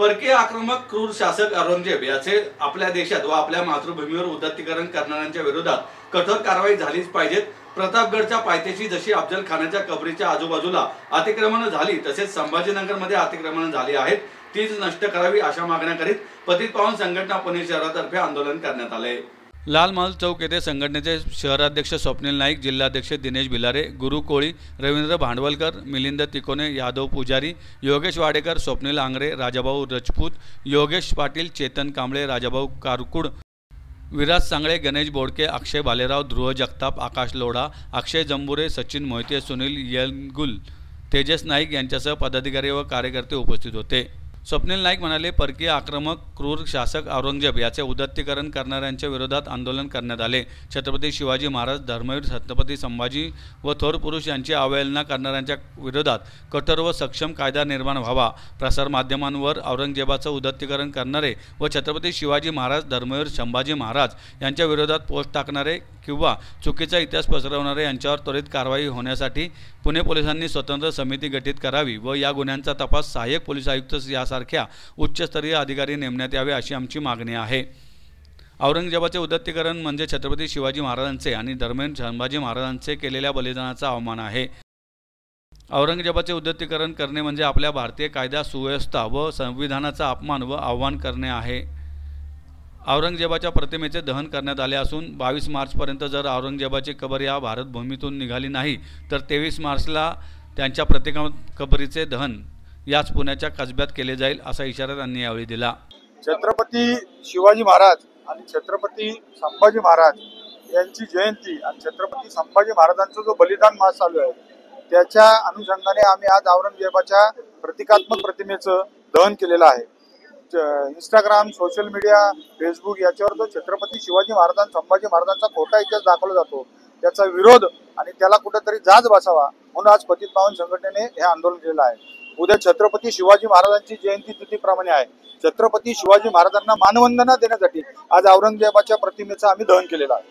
परकीय आक्रमक क्रूर शासक औरंगजेब याचे आपल्या देशात व आपल्या मातृभूमीवर उदात्तीकरण करणाऱ्यांच्या विरोधात कठोर कारवाई झालीच पाहिजे। प्रतापगडच्या पायथ्याशी जशी अफजल खानाच्या कबरीच्या आजूबाजूला अतिक्रमण झाली तसेच संभाजीनगरमध्ये अतिक्रमण झाली आहेत, तीच नष्ट करावी अशा मागण्या करीत पतित पावन संघटना पुणे शहरातर्फे आंदोलन करण्यात आले। लाल महल चौक येथे संघटनेचे शहराध्यक्ष स्वप्नील नाईक, जिल्हाध्यक्ष दिनेश भिलारे, गुरु कोळी, रवींद्र भांडवलकर, मिलिंद तिकोने, यादव पुजारी, योगेश वाडेकर, स्वप्नील आंग्रे, राजाभाऊ राजपूत, योगेश पाटील, चेतन कांबळे, राजाभाऊ कारकुड, विराज सांगळे, गणेश बोडके, अक्षय भालेराव, ध्रुव जगताप, आकाश लोढा, अक्षय जंबुरे, सचिन मोहिते, सुनील येलगुल, तेजस नाईक यांच्यासह पदाधिकारी व कार्यकर्ते उपस्थित होते। स्वप्नील नाईक म्हणाले, परकीय आक्रमक क्रूर शासक औरंगजेब याचे उदात्तीकरण करणाऱ्यांच्या विरोधात आंदोलन करण्यात आले। छत्रपती शिवाजी महाराज, धर्मवीर छत्रपती संभाजी व थोर पुरुष यांची अवहेलना करणाऱ्यांच्या विरोधात कठोर व सक्षम कायदा निर्माण व्हावा। प्रसारमाध्यमांवर औरंगजेबाचं उदात्तीकरण करणारे व छत्रपती शिवाजी महाराज, धर्मवीर संभाजी महाराज यांच्या विरोधात पोस्ट टाकणारे किंवा चुकीचा इतिहास पसरवणारे यांच्यावर त्वरित कारवाई होण्यासाठी पुणे पोलिसांनी स्वतंत्र समिती गठीत करावी व या गुन्ह्यांचा तपास सहाय्यक पोलीस आयुक्त यासारख्या उच्चस्तरीय अधिकारी नेमण्यात यावे अशी आमची मागणी आहे। औरंगजेबाचे उदात्तीकरण म्हणजे छत्रपती शिवाजी महाराजांचे आणि धर्मवीर संभाजी महाराजांचे केलेल्या बलिदानाचा अवमान आहे। औरंगजेबाचे उदात्तीकरण करणे म्हणजे आपल्या भारतीय कायदा सुव्यवस्था व संविधानाचा अपमान व आव्हान करणे आहे। औरंगजेबाच्या प्रतिमेचे दहन करण्यात आले असून 22 मार्चपर्यंत जर औरंगजेबाची कबर या भारतभूमीतून निघाली नाही तर 23 मार्चला त्यांच्या कबरीचे दहन याच पुण्याच्या कसब्यात केले जाईल असा इशारा त्यांनी यावेळी दिला। छत्रपती शिवाजी महाराज आणि छत्रपती संभाजी महाराज यांची जयंती आणि छत्रपती संभाजी महाराजांचा जो बलिदान मास चालू आहे त्याच्या अनुषंगाने आम्ही आज औरंगजेबाच्या प्रतिकात्मक प्रतिमेचं दहन केलेलं आहे। इंस्टाग्राम, सोशल मीडिया, फेसबुक याच्यावर जो छत्रपती शिवाजी महाराज, संभाजी महाराजांचा खोटा इतिहास दाखवला जातो त्याचा विरोध आणि त्याला कुठेतरी जाच बसावा म्हणून आज पतित पावन संघटनेने हे आंदोलन केलेलं आहे। उद्या छत्रपती शिवाजी महाराजांची जयंती तिथीप्रमाणे आहे। छत्रपती शिवाजी महाराजांना मानवंदना देण्यासाठी आज औरंगजेबाच्या प्रतिमेचं आम्ही दहन केलेलं आहे।